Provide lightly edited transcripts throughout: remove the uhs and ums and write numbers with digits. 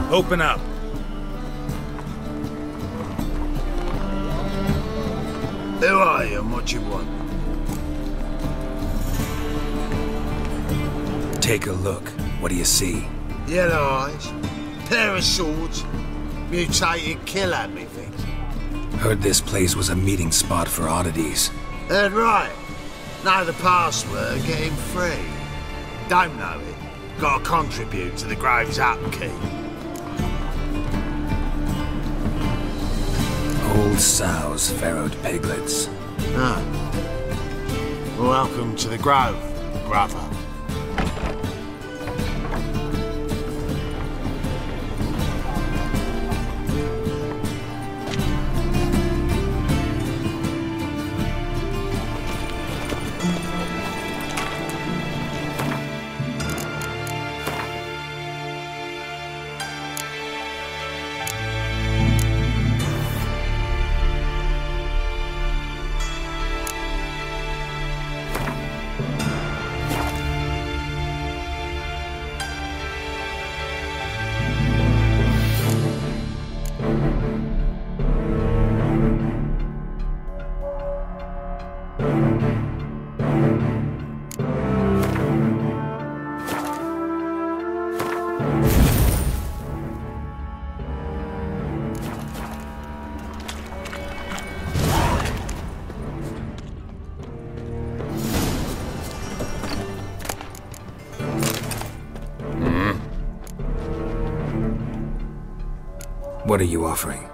Open up. Who are you and what you want? Take a look. What do you see? Yellow eyes, pair of swords, mutated killer, methinks. Heard this place was a meeting spot for oddities. Heard right. Know the password, get him free. Don't know it. Gotta contribute to the Grave's upkeep. Old sows, farrowed piglets. Ah. Welcome to the Grove, brother. What are you offering?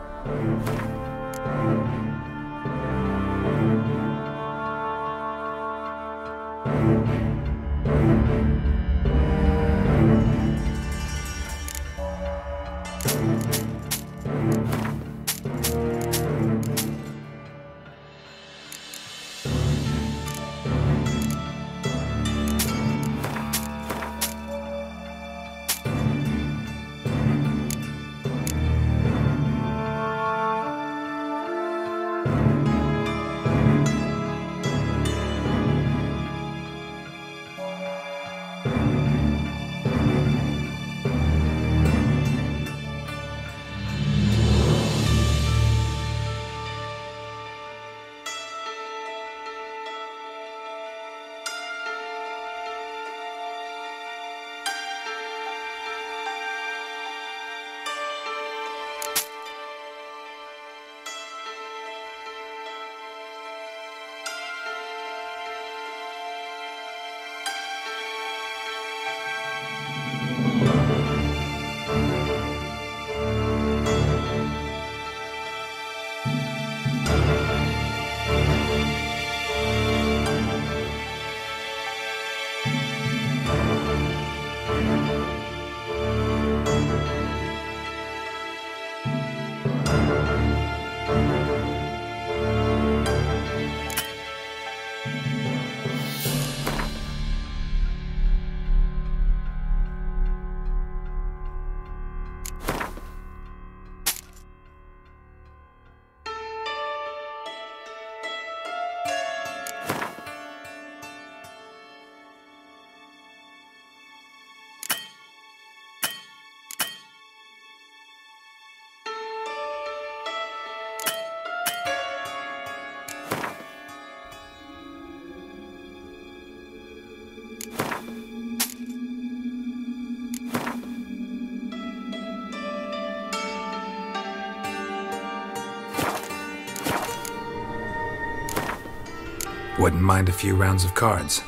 Wouldn't mind a few rounds of cards.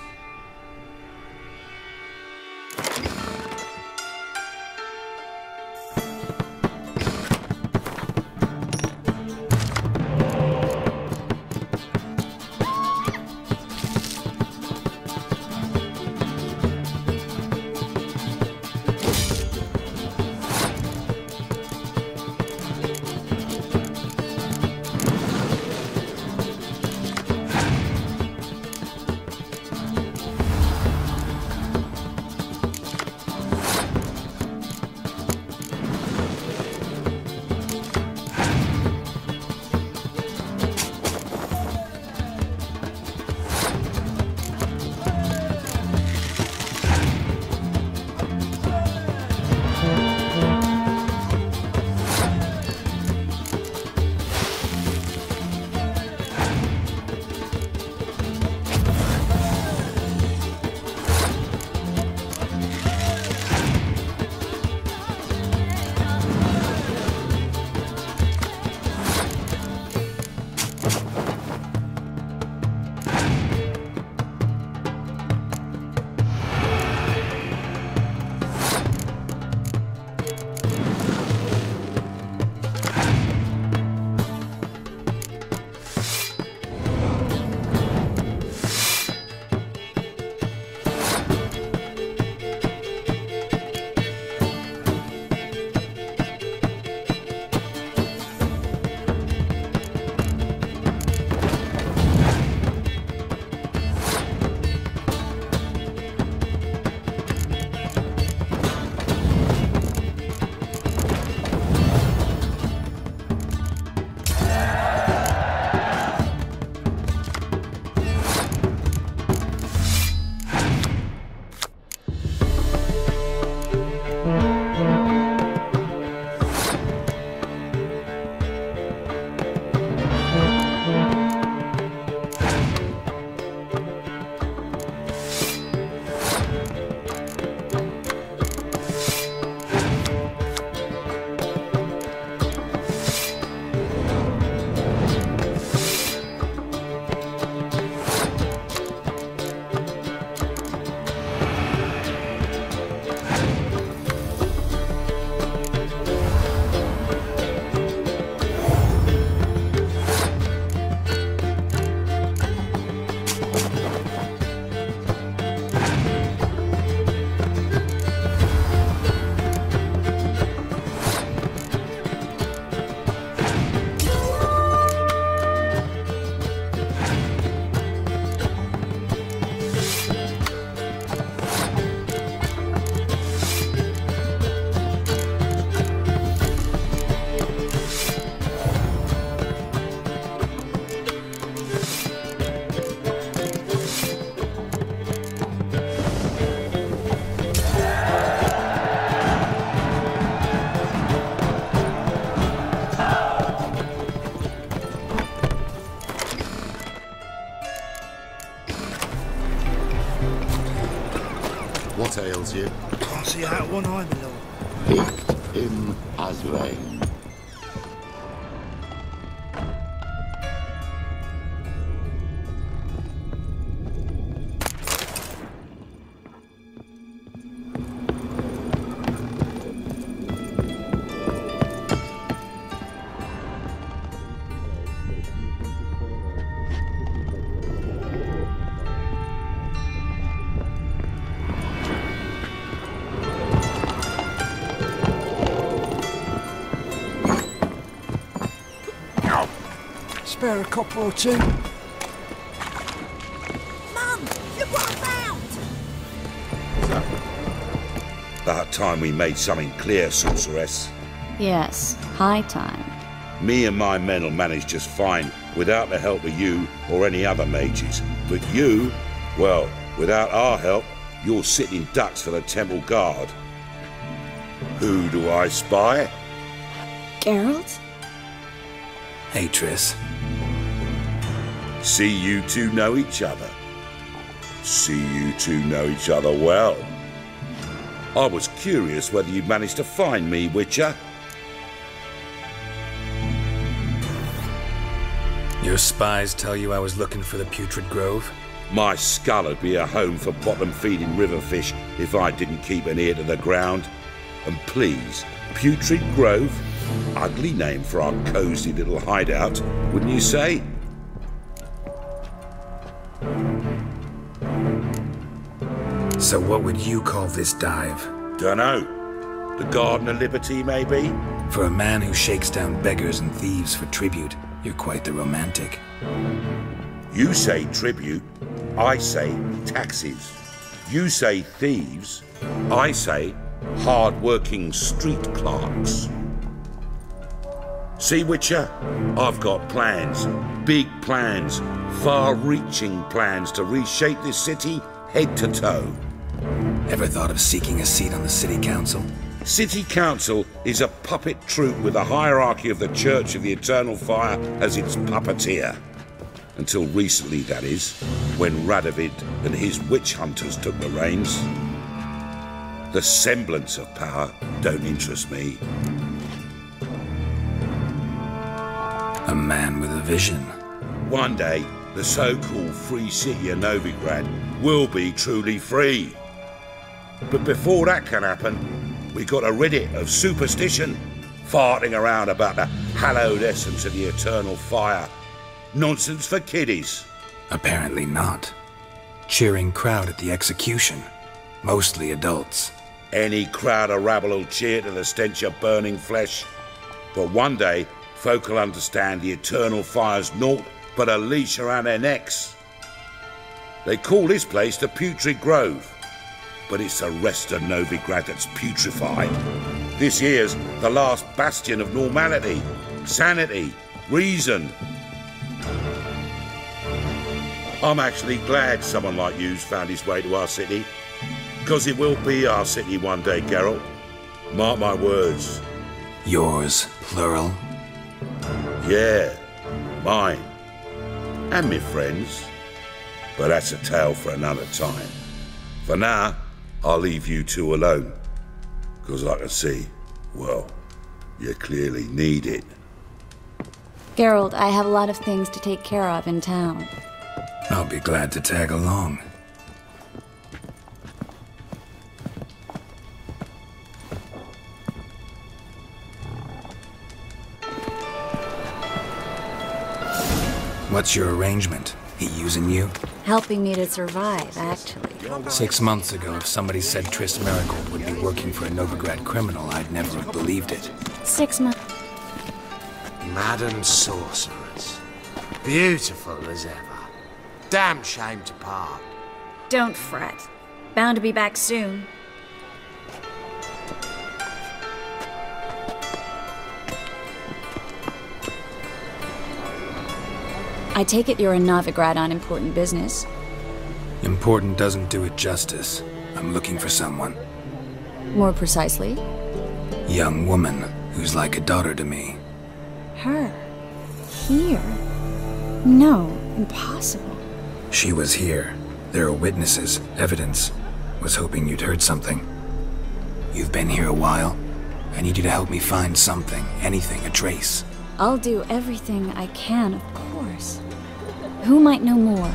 What ails you? Can't see out one eye, my lord. Hit him as rain. Spare a copper or two. Mum! Look what I found! About time we made something clear, sorceress. Yes, high time. Me and my men will manage just fine without the help of you or any other mages. But you, well, without our help, you're sitting ducks for the temple guard. Who do I spy? Geralt? Hey, Triss. See you two know each other. See you two know each other well. I was curious whether you'd managed to find me, Witcher. Your spies tell you I was looking for the Putrid Grove? My skull would be a home for bottom-feeding river fish if I didn't keep an ear to the ground. And please, Putrid Grove? Ugly name for our cosy little hideout, wouldn't you say? So what would you call this dive? Dunno. The Garden of Liberty, maybe? For a man who shakes down beggars and thieves for tribute, you're quite the romantic. You say tribute, I say taxes. You say thieves, I say hard-working street clerks. See, Witcher, I've got plans, big plans, far-reaching plans to reshape this city head to toe. Ever thought of seeking a seat on the city council? City Council is a puppet troupe with the hierarchy of the Church of the Eternal Fire as its puppeteer. Until recently, that is, when Radovid and his witch hunters took the reins. The semblance of power don't interest me. A man with a vision. One day, the so-called free city of Novigrad will be truly free. But before that can happen, we got to rid it of superstition, farting around about the hallowed essence of the eternal fire. Nonsense for kiddies. Apparently not. Cheering crowd at the execution. Mostly adults. Any crowd of rabble will cheer to the stench of burning flesh. But one day, folk will understand the eternal fire's naught but a leash around their necks. They call this place the Putrid Grove, but it's the rest of Novigrad that's putrefied. This here's the last bastion of normality, sanity, reason. I'm actually glad someone like you's found his way to our city, because it will be our city one day, Geralt. Mark my words. Yours, plural? Yeah, mine. And me friends. But that's a tale for another time. For now, I'll leave you two alone. Because I can see, well, you clearly need it. Geralt, I have a lot of things to take care of in town. I'll be glad to tag along. What's your arrangement? He using you? Helping me to survive, actually. 6 months ago, if somebody said Triss Merigold would be working for a Novigrad criminal, I'd never have believed it. 6 months. Madam Sorceress. Beautiful as ever. Damn shame to part. Don't fret. Bound to be back soon. I take it you're in Novigrad on important business. Important doesn't do it justice. I'm looking for someone. More precisely? Young woman who's like a daughter to me. Her? Here? No, impossible. She was here. There are witnesses, evidence. was hoping you'd heard something. You've been here a while. I need you to help me find something, anything, a trace. I'll do everything I can, of course. Who might know more?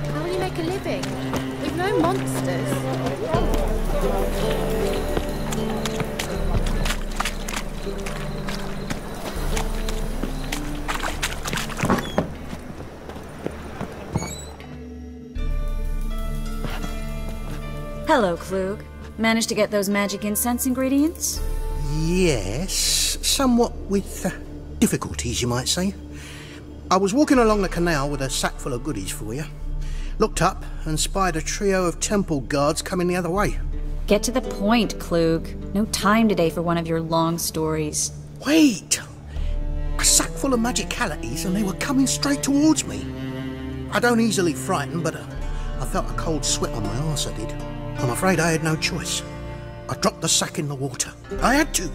How will you make a living? We've no monsters. Hello, Klug. Managed to get those magic incense ingredients? Yes, somewhat with difficulties, you might say. I was walking along the canal with a sack full of goodies for you. Looked up and spied a trio of temple guards coming the other way. Get to the point, Klug. No time today for one of your long stories. Wait! A sack full of magicalities and they were coming straight towards me. I don't easily frighten, but I felt a cold sweat on my arse, I did. I'm afraid I had no choice. I dropped the sack in the water. I had to.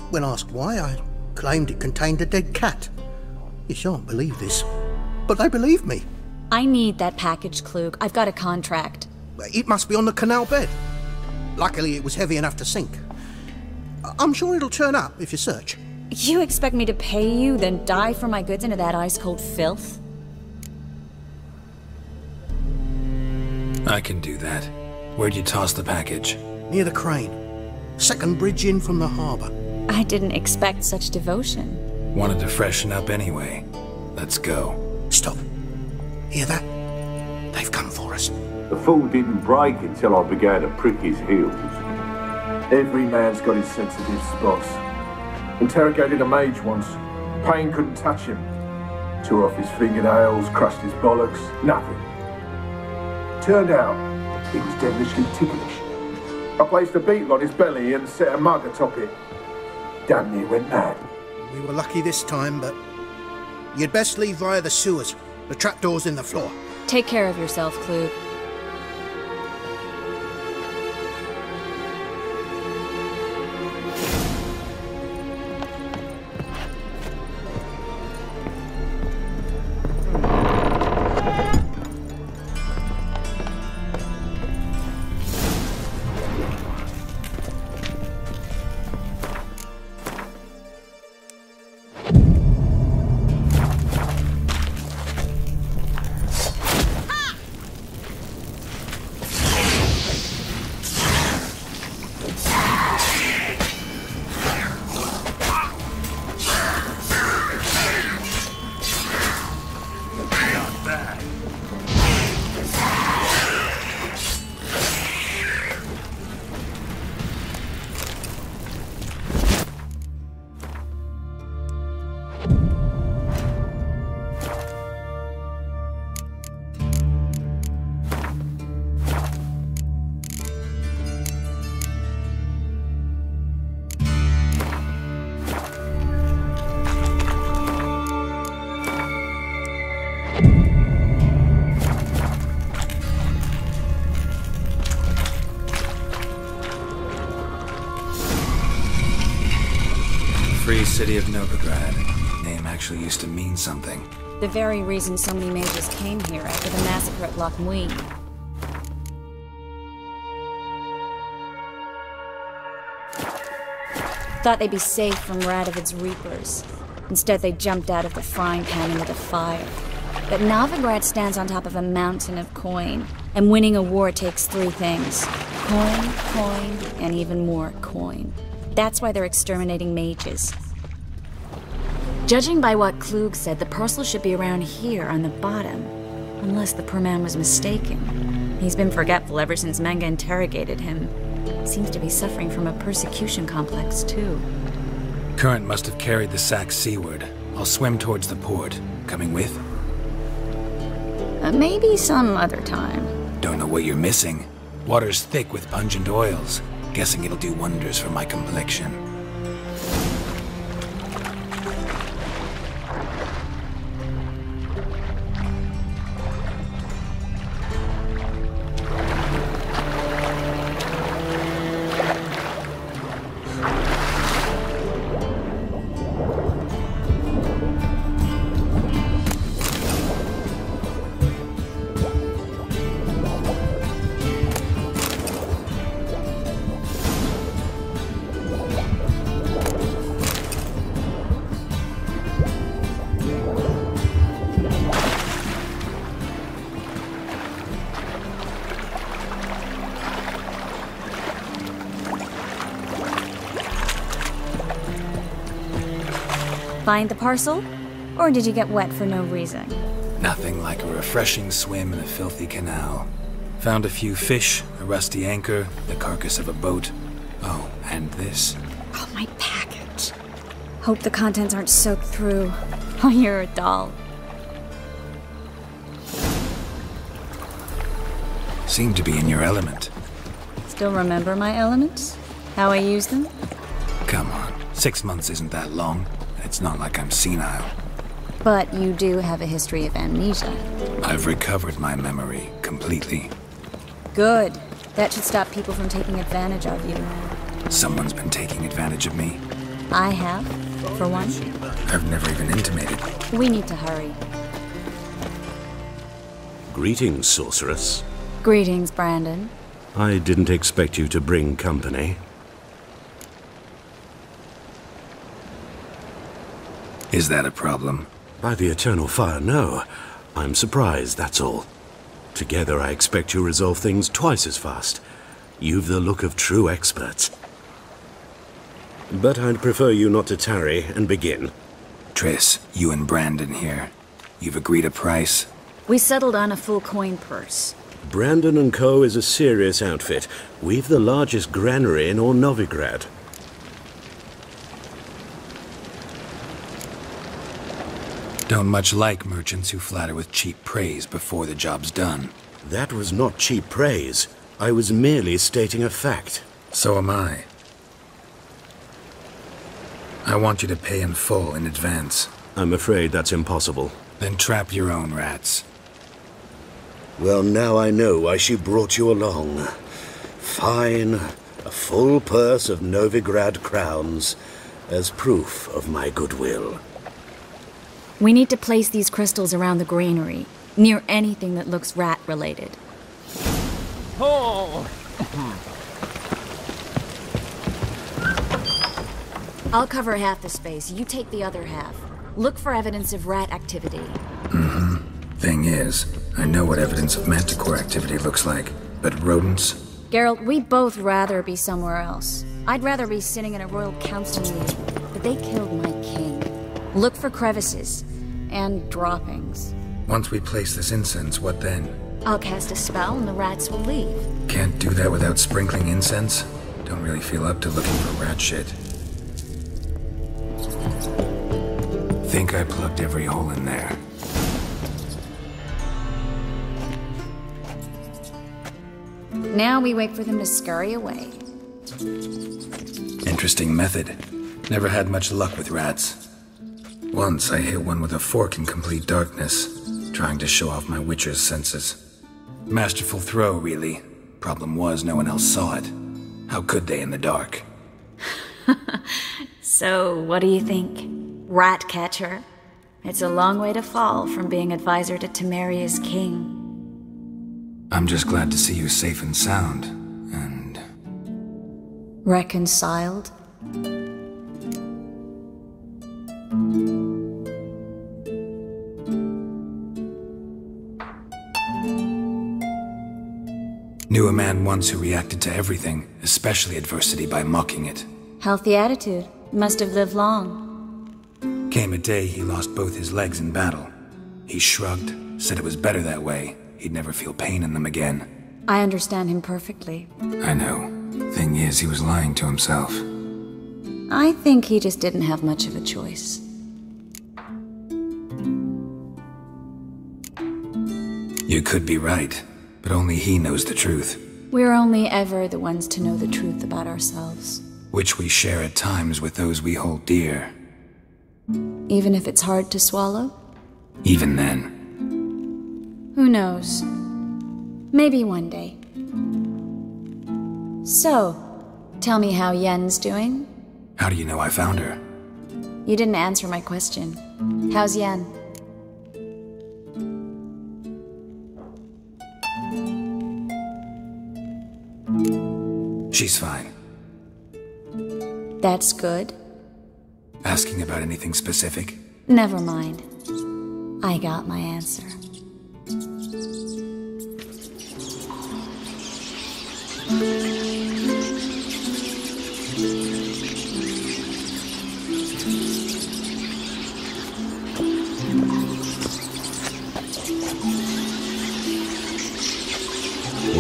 When asked why, I claimed it contained a dead cat. You shan't believe this, but they believed me. I need that package, Klug. I've got a contract. It must be on the canal bed. Luckily, it was heavy enough to sink. I'm sure it'll turn up if you search. You expect me to pay you, then dive for my goods into that ice-cold filth? I can do that. Where'd you toss the package? Near the crane. Second bridge in from the harbour. I didn't expect such devotion. Wanted to freshen up anyway. Let's go. Stop. Hear that? They've come for us. The fool didn't break until I began to prick his heels. Every man's got his sensitive spots. Interrogated a mage once. Pain couldn't touch him. Tore off his fingernails, crushed his bollocks, nothing. Turned out, he was devilishly ticklish. I placed a beetle on his belly and set a mug atop it. Damn near went mad. We were lucky this time, but you'd best leave via the sewers. The trapdoor's in the floor. Take care of yourself, Klug. Free city of Novigrad. Name actually used to mean something. The very reason so many mages came here after the massacre at Loch Muin. Thought they'd be safe from Radovid's reapers. Instead, they jumped out of the frying pan into the fire. But Novigrad stands on top of a mountain of coin, and winning a war takes three things. Coin, coin, and even more coin. That's why they're exterminating mages. Judging by what Klug said, the parcel should be around here on the bottom. Unless the poor man was mistaken. He's been forgetful ever since Manga interrogated him. Seems to be suffering from a persecution complex, too. Current must have carried the sack seaward. I'll swim towards the port. Coming with? Maybe some other time. Don't know what you're missing. Water's thick with pungent oils. Guessing it'll do wonders for my complexion. Find the parcel? Or did you get wet for no reason? Nothing like a refreshing swim in a filthy canal. Found a few fish, a rusty anchor, the carcass of a boat. Oh, and this. Oh, my package. Hope the contents aren't soaked through. Oh, you're a doll. Seem to be in your element. Still remember my elements? How I use them? Come on, 6 months isn't that long. It's not like I'm senile. But you do have a history of amnesia. I've recovered my memory completely. Good. That should stop people from taking advantage of you. Someone's been taking advantage of me. I have, for one. I've never even intimated. We need to hurry. Greetings, sorceress. Greetings, Brandon. I didn't expect you to bring company. Is that a problem? By the eternal fire, no. I'm surprised, that's all. Together I expect you resolve things twice as fast. You've the look of true experts. But I'd prefer you not to tarry and begin. Triss, you and Brandon here. You've agreed a price? We settled on a full coin purse. Brandon & Co. is a serious outfit. We've the largest granary in all Novigrad. Don't much like merchants who flatter with cheap praise before the job's done. That was not cheap praise. I was merely stating a fact. So am I. I want you to pay in full in advance. I'm afraid that's impossible. Then trap your own rats. Well, now I know why she brought you along. Fine, a full purse of Novigrad crowns as proof of my goodwill. We need to place these crystals around the granary, near anything that looks rat-related. Oh! I'll cover half the space, you take the other half. Look for evidence of rat activity. Mm-hmm. Thing is, I know what evidence of manticore activity looks like, but rodents? Geralt, we'd both rather be somewhere else. I'd rather be sitting in a royal council meeting, but they killed my king. Look for crevices and droppings. Once we place this incense, what then? I'll cast a spell and the rats will leave. Can't do that without sprinkling incense? Don't really feel up to looking for rat shit. Think I plugged every hole in there. Now we wait for them to scurry away. Interesting method. Never had much luck with rats. Once I hit one with a fork in complete darkness, trying to show off my witcher's senses. Masterful throw, really. Problem was, no one else saw it. How could they in the dark? So, what do you think? Rat catcher? It's a long way to fall from being advisor to Temeria's king. I'm just glad to see you safe and sound, and... Reconciled? Knew a man once who reacted to everything, especially adversity, by mocking it. Healthy attitude. Must have lived long. Came a day he lost both his legs in battle. He shrugged, said it was better that way. He'd never feel pain in them again. I understand him perfectly. I know. Thing is, he was lying to himself. I think he just didn't have much of a choice. You could be right, but only he knows the truth. We're only ever the ones to know the truth about ourselves. Which we share at times with those we hold dear. Even if it's hard to swallow? Even then. Who knows? Maybe one day. So, tell me how Yen's doing? How do you know I found her? You didn't answer my question. How's Yen? She's fine. That's good. Asking about anything specific? Never mind. I got my answer.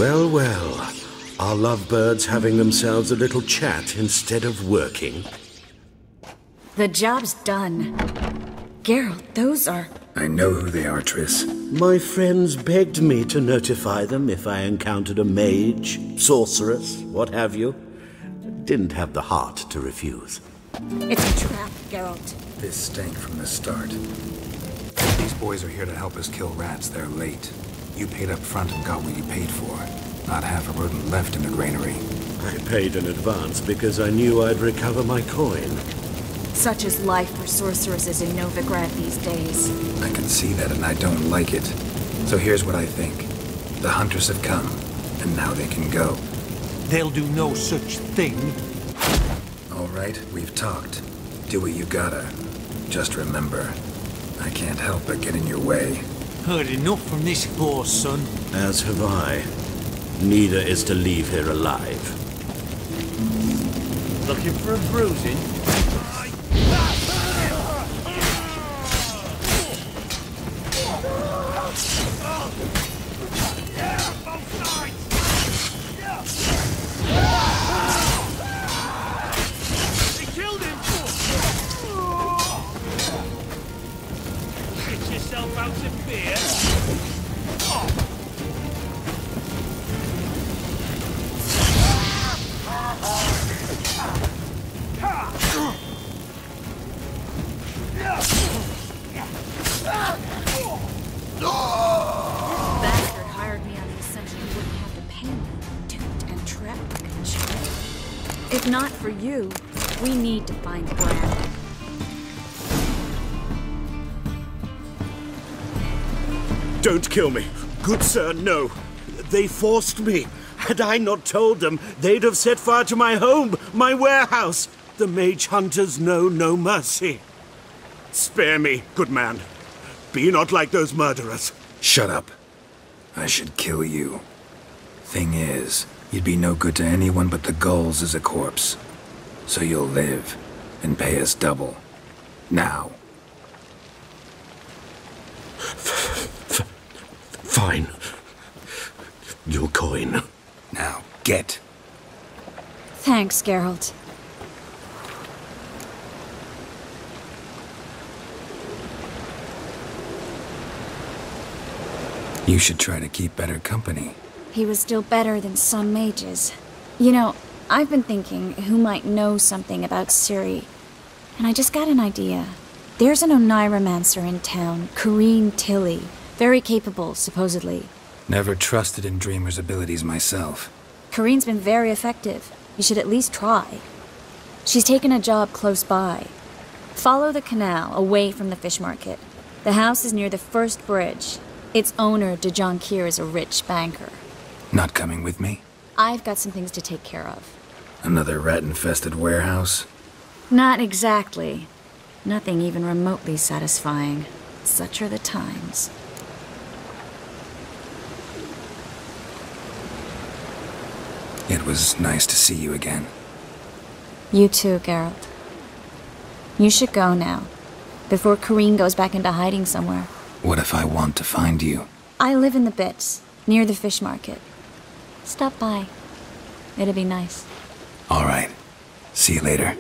Well, well. Are lovebirds having themselves a little chat instead of working? The job's done. Geralt, those are... I know who they are, Triss. My friends begged me to notify them if I encountered a mage, sorceress, what have you. Didn't have the heart to refuse. It's a trap, Geralt. This stank from the start. These boys are here to help us kill rats. They're late. You paid up front and got what you paid for. Not half a rodent left in the granary. I paid in advance because I knew I'd recover my coin. Such is life for sorceresses in Novigrad these days. I can see that and I don't like it. So here's what I think. The hunters have come, and now they can go. They'll do no such thing. All right, we've talked. Do what you gotta. Just remember, I can't help but get in your way. Heard enough from this horse, son. As have I. Neither is to leave here alive. Looking for a bruising? If not for you, we need to find Bran. Don't kill me. Good sir, no. They forced me. Had I not told them, they'd have set fire to my home, my warehouse. The mage hunters know no mercy. Spare me, good man. Be not like those murderers. Shut up. I should kill you. Thing is, you'd be no good to anyone but the gulls as a corpse. So you'll live, and pay us double. Now. Fine. Your coin. Now, get. Thanks, Geralt. You should try to keep better company. He was still better than some mages. You know, I've been thinking who might know something about Ciri, and I just got an idea. There's an Oneiromancer in town, Corrine Tilly. Very capable, supposedly. Never trusted in Dreamer's abilities myself. Corrine's been very effective. You should at least try. She's taken a job close by. Follow the canal, away from the fish market. The house is near the first bridge. Its owner, de Jonquier, is a rich banker. Not coming with me? I've got some things to take care of. Another rat-infested warehouse? Not exactly. Nothing even remotely satisfying. Such are the times. It was nice to see you again. You too, Geralt. You should go now, before Corrine goes back into hiding somewhere. What if I want to find you? I live in the Bits, near the fish market. Stop by. It'll be nice. All right. See you later.